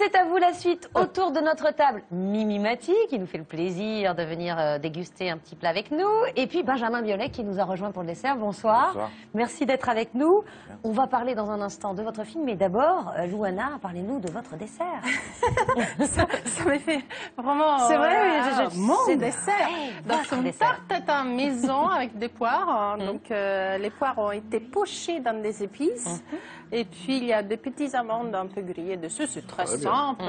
c'est à vous la suite autour de notre table. Mimi Mati, qui nous fait le plaisir de venir déguster un petit plat avec nous. Et puis Benjamin Biolay, qui nous a rejoint pour le dessert. Bonsoir. Bonsoir. Merci d'être avec nous. On va parler dans un instant de votre film. Mais d'abord, Louana, parlez-nous de votre dessert. ça m'a fait vraiment... C'est vrai, mon dessert. Donc, c'est une dessert. tarte à maison avec des poires. Donc, les poires ont été pochées dans des épices. Et puis, il y a des petites amandes un peu grillées dessus. C'est très simple.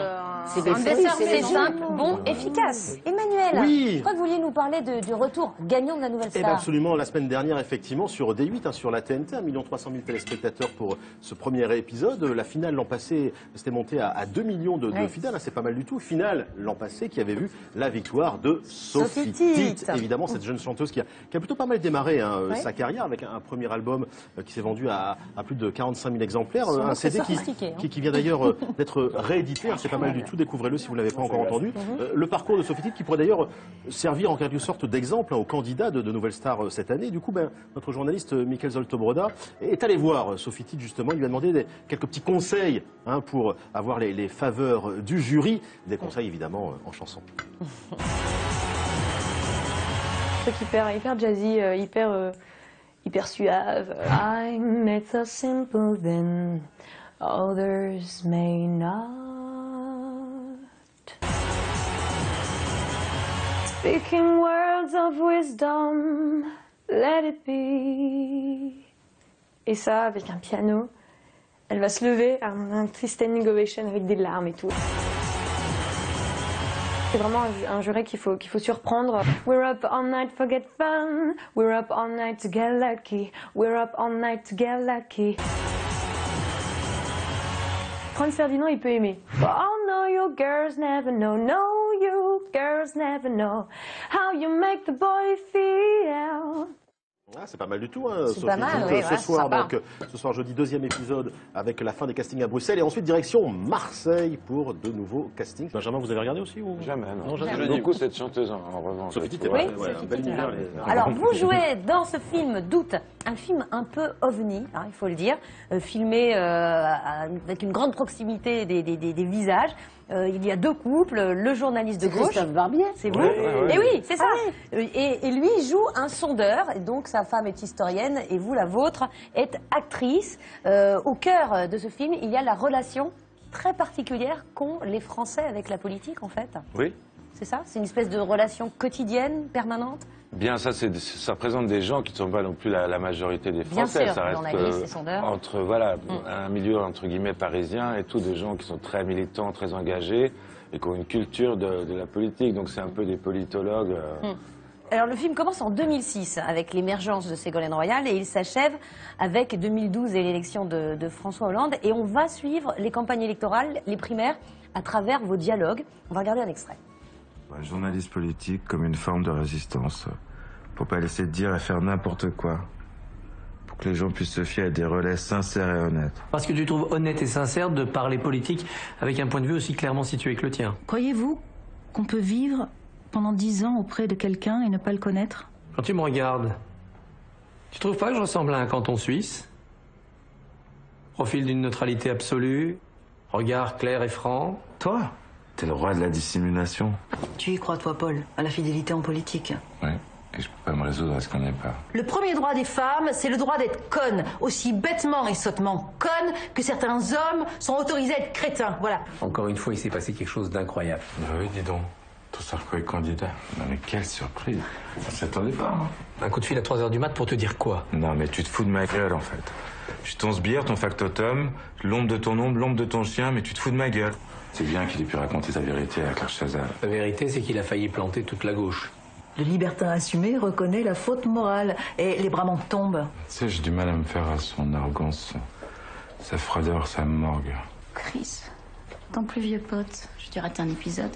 C'est un dessert c'est maison. simple, bon, efficace. Emmanuel, Oui. je crois que vous vouliez nous parler du retour gagnant de la nouvelle Eh star. ben absolument, la semaine dernière, effectivement, sur D8, sur la TNT, 1 300 000 téléspectateurs pour ce premier épisode. La finale l'an passé, c'était monté à 2 millions de fidèles, c'est pas mal du tout. Finale l'an passé qui avait vu la victoire de Sophie Titt. Évidemment, cette jeune chanteuse qui a plutôt pas mal démarré sa carrière avec un premier album qui s'est vendu à plus de 45 000 exemplaires. Un CD qui vient d'ailleurs d'être réédité, c'est pas mal du tout, découvrez-le si vous ne l'avez pas encore entendu. Le parcours de Sophie Titt qui pourrait d'ailleurs servir en quelque sorte d'exemple aux candidats de Nouvelle Star cette année. Du coup, notre journaliste Mickaël Zoltobroda est allé voir Sophie Titt justement, il lui a demandé quelques petits conseils pour avoir les faveurs du jury, des conseils évidemment en chanson. Truc hyper jazzy, hyper suave. I met so simple then, others may not. Speaking words of wisdom, let it be. Et ça, avec un piano, elle va se lever, un standing ovation avec des larmes et tout. C'est vraiment un juré qu'il faut surprendre. We're up all night for get fun. We're up all night to get lucky. We're up all night to get lucky. Franz Ferdinand, il peut aimer. Oh no, you girls never know. No, you girls never know how you make the boy feel. C'est pas mal du tout, C'est pas mal, oui, ce soir, sympa. donc, ce soir jeudi, deuxième épisode avec la fin des castings à Bruxelles et ensuite direction Marseille pour de nouveaux castings. Benjamin, vous avez regardé aussi ou... Jamais, non. jamais. J'aime beaucoup cette chanteuse en revanche. Sophie Titt, Oui, un Sophie bel Titt, univers. Alors, vous jouez dans ce film Doute, un film un peu ovni, il faut le dire, filmé avec une grande proximité des visages. Il y a deux couples, le journaliste de gauche, Christophe Barbier, c'est vous, Ouais. et oui, c'est ça. Et lui joue un sondeur, et donc sa femme est historienne, et vous, la vôtre, êtes actrice. Au cœur de ce film, il y a la relation très particulière qu'ont les Français avec la politique, en fait. Oui. C'est ça? C'est une espèce de relation quotidienne, permanente? Bien, ça représente des gens qui ne sont pas non plus la majorité des Français. Bien sûr, ça reste journalistes et sondeurs. entre un milieu entre guillemets parisien et tout, des gens qui sont très militants, très engagés et qui ont une culture de la politique. Donc c'est un peu des politologues. Alors le film commence en 2006 avec l'émergence de Ségolène Royal et il s'achève avec 2012 et l'élection de François Hollande. Et on va suivre les campagnes électorales, les primaires, à travers vos dialogues. On va regarder un extrait. Journaliste politique comme une forme de résistance. Pour pas laisser dire et faire n'importe quoi. Pour que les gens puissent se fier à des relais sincères et honnêtes. Parce que tu trouves honnête et sincère de parler politique avec un point de vue aussi clairement situé que le tien. croyez-vous qu'on peut vivre pendant 10 ans auprès de quelqu'un et ne pas le connaître? Quand tu me regardes, tu trouves pas que je ressemble à un canton suisse? Profil d'une neutralité absolue, regard clair et franc. Toi, t'es le roi de la dissimulation. Tu y crois, toi, Paul, à la fidélité en politique? Oui, et je peux pas me résoudre à ce qu'on n'est pas. Le premier droit des femmes, c'est le droit d'être conne, aussi bêtement et sottement conne que certains hommes sont autorisés à être crétins, voilà. Encore une fois, il s'est passé quelque chose d'incroyable. Oui, dis donc. Tout Sarko est candidat. Non mais quelle surprise. On s'attendait pas, Un coup de fil à 3 h du mat pour te dire quoi? Non mais tu te fous de ma gueule en fait. Je suis ton sbire, ton factotum, l'ombre de ton ombre, l'ombre de ton chien, mais tu te fous de ma gueule. C'est bien qu'il ait pu raconter sa vérité à Claire Chazal. La vérité, c'est qu'il a failli planter toute la gauche. Le libertin assumé reconnaît la faute morale et les bras m'en tombent. Tu sais, j'ai du mal à me faire à son arrogance, sa froideur, sa morgue. Chris, ton plus vieux pote, je te rate un épisode.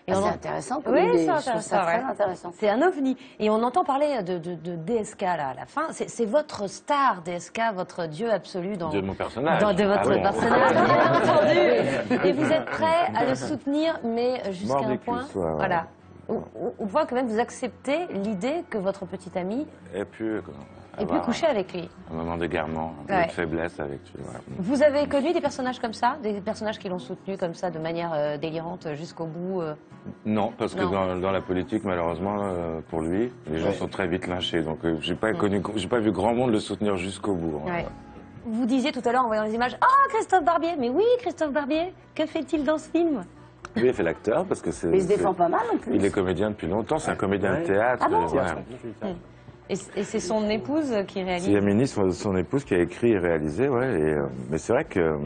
Et C'est intéressant comme Oui, idée. c'est Je trouve ça intéressant, très intéressant. C'est un ovni. Et on entend parler de DSK là, à la fin. C'est votre star, DSK, votre dieu absolu dans... De mon personnage. De votre Ah bon. personnage, bien entendu. Et vous êtes prêt à le soutenir, mais jusqu'à Mort un des point. cuisses, ouais. Voilà. On voit quand même vous acceptez l'idée que votre petit ami Et puis, ait pu coucher avec lui. Un moment d'égarement, un peu de faiblesse avec lui. Ouais. Vous avez connu des personnages comme ça, des personnages qui l'ont soutenu comme ça de manière délirante jusqu'au bout Non, parce que dans la politique, malheureusement, pour lui, les gens sont très vite lynchés. Donc, j'ai pas vu grand monde le soutenir jusqu'au bout. Hein. Vous disiez tout à l'heure en voyant les images, « Ah, Christophe Barbier !» Mais oui, Christophe Barbier, que fait-il dans ce film? Lui, il fait l'acteur parce que c'est... Mais il se défend pas mal en plus. Il est comédien depuis longtemps, c'est un comédien de théâtre. Ah bon ouais. Et c'est son épouse qui réalise? C'est Yamini, son épouse, qui a écrit et réalisé, ouais. Mais c'est vrai que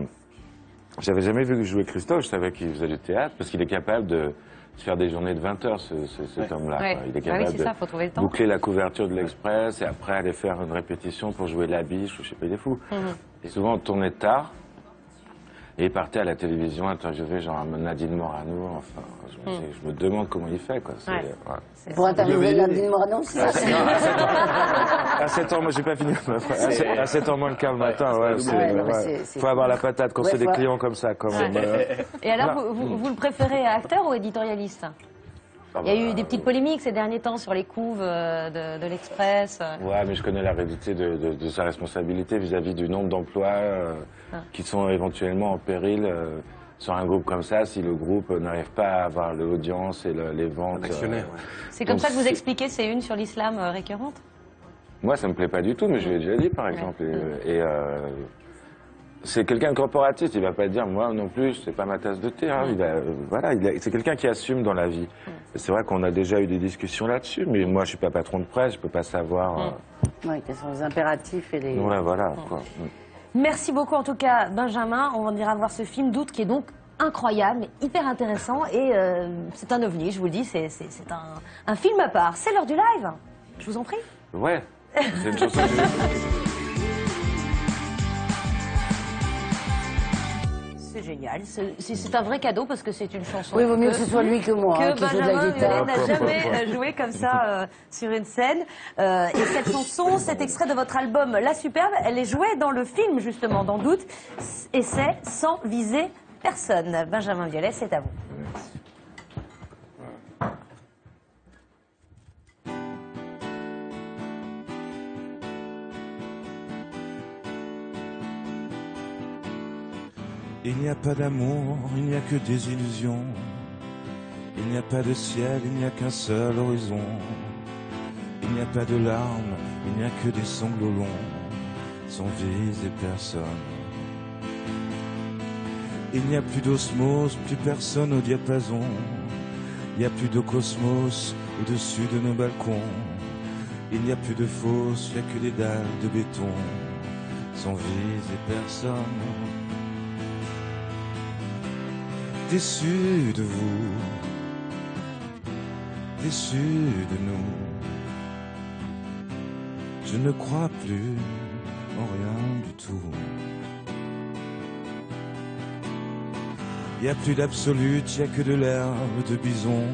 j'avais jamais vu jouer Christophe, je savais qu'il faisait du théâtre, parce qu'il est capable de faire des journées de 20 heures, cet homme-là. Ouais. Il est capable ça, faut trouver le de temps. boucler la couverture de l'Express et après aller faire une répétition pour jouer la biche, ou je sais pas, il est fou. Et souvent, on tournait tard. Et il partait à la télévision interviewer genre Nadine Morano. Enfin, je me demande comment il fait, quoi. Pour interviewer Nadine Morano aussi. À 7 ans, moi j'ai pas fini ma phrase. À 7 ans moins le quart le matin, faut avoir la patate quand c'est des clients comme ça. Quand même. Et alors, vous le préférez acteur ou éditorialiste? Il y a eu des petites polémiques ces derniers temps sur les couves de l'Express. Ouais, mais je connais la réalité de sa responsabilité vis-à-vis du nombre d'emplois qui sont éventuellement en péril sur un groupe comme ça, si le groupe n'arrive pas à avoir l'audience et les ventes. C'est comme ça que vous expliquez ces unes sur l'islam récurrentes? Moi, ça me plaît pas du tout, mais je l'ai déjà dit, par exemple. C'est quelqu'un de corporatiste, il va pas dire moi non plus, c'est pas ma tasse de thé. Hein. C'est quelqu'un qui assume dans la vie. C'est vrai qu'on a déjà eu des discussions là-dessus, mais moi je suis pas patron de presse, je peux pas savoir. Oui, quels sont les impératifs et les. Voilà. Quoi. Merci beaucoup en tout cas, Benjamin. On ira voir ce film Doute qui est donc incroyable, mais hyper intéressant et c'est un ovni, je vous le dis, c'est un film à part. C'est l'heure du live. Je vous en prie. Ouais. C'est une chanson. C'est génial, c'est un vrai cadeau parce que c'est une chanson. Oui, il vaut mieux que ce soit lui que moi. Que Benjamin Biolay n'a jamais joué comme ça sur une scène. Et cette chanson, cet extrait de votre album La Superbe, elle est jouée dans le film justement, dans Doute. Et c'est sans viser personne. Benjamin Biolay, c'est à vous. Il n'y a pas d'amour, il n'y a que des illusions. Il n'y a pas de ciel, il n'y a qu'un seul horizon. Il n'y a pas de larmes, il n'y a que des sanglots longs, sans viser personne. Il n'y a plus d'osmose, plus personne au diapason. Il n'y a plus de cosmos au-dessus de nos balcons. Il n'y a plus de fosse, il n'y a que des dalles de béton, sans viser personne. Déçu de vous, déçu de nous, je ne crois plus en rien du tout. Il n'y a plus d'absolu, il n'y a que de l'herbe de bison.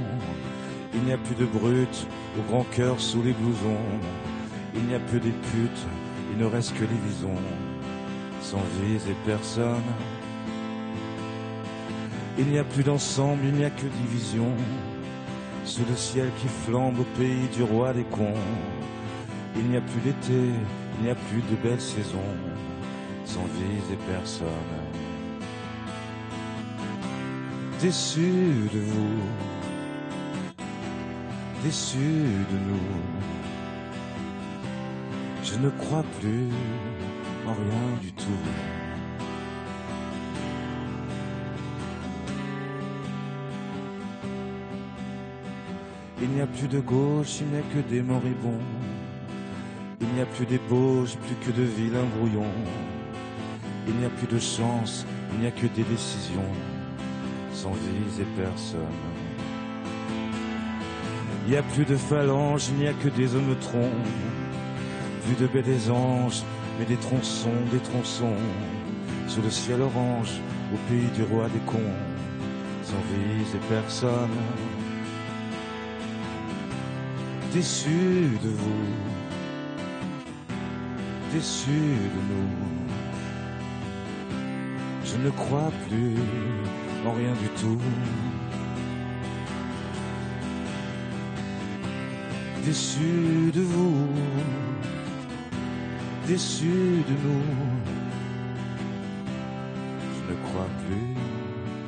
Il n'y a plus de brut au grand cœur sous les blousons. Il n'y a plus des putes, il ne reste que les visons, sans viser personne. Il n'y a plus d'ensemble, il n'y a que division, sous le ciel qui flambe au pays du roi des cons. Il n'y a plus d'été, il n'y a plus de belles saisons, sans viser personne. Déçu de vous, déçu de nous, je ne crois plus en rien du tout. Il n'y a plus de gauche, il n'y a que des moribonds. Il n'y a plus d'ébauche, plus que de vilains brouillons. Il n'y a plus de chance, il n'y a que des décisions, sans viser personne. Il n'y a plus de phalanges, il n'y a que des hommes troncs. Plus de baies des anges, mais des tronçons, sous le ciel orange, au pays du roi des cons, sans viser personne. Déçu de vous, déçu de nous, je ne crois plus en rien du tout. déçu de vous, déçu de nous. Je ne crois plus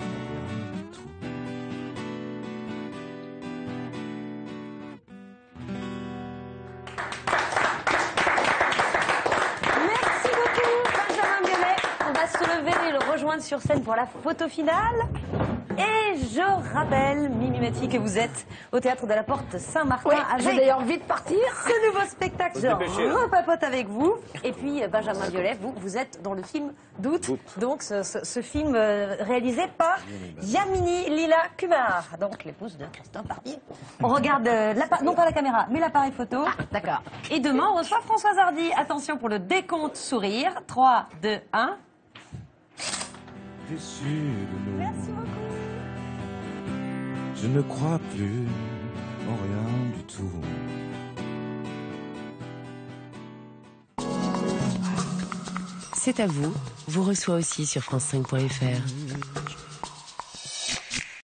en rien du tout. Merci beaucoup, Benjamin Biolay. On va se lever et le rejoindre sur scène pour la photo finale. Et je rappelle, Mimi Mati, que vous êtes au Théâtre de la Porte Saint-Martin Oui, avec j'ai d'ailleurs envie de partir. ce nouveau spectacle. Faut se dépêcher, Je hein. repapote avec vous. Et puis, Benjamin Biolay, vous êtes dans le film Doute. Donc, ce film réalisé par Yamini Lila Kumar, donc l'épouse de Christophe Barbier. On regarde, non pas la caméra, mais l'appareil photo. Ah, d'accord. Et demain, on reçoit Françoise Hardy. Attention pour le décompte sourire. 3, 2, 1. Déçu de nous. Merci beaucoup. Je ne crois plus en rien du tout. C'est à vous, vous reçoit aussi sur France5.fr.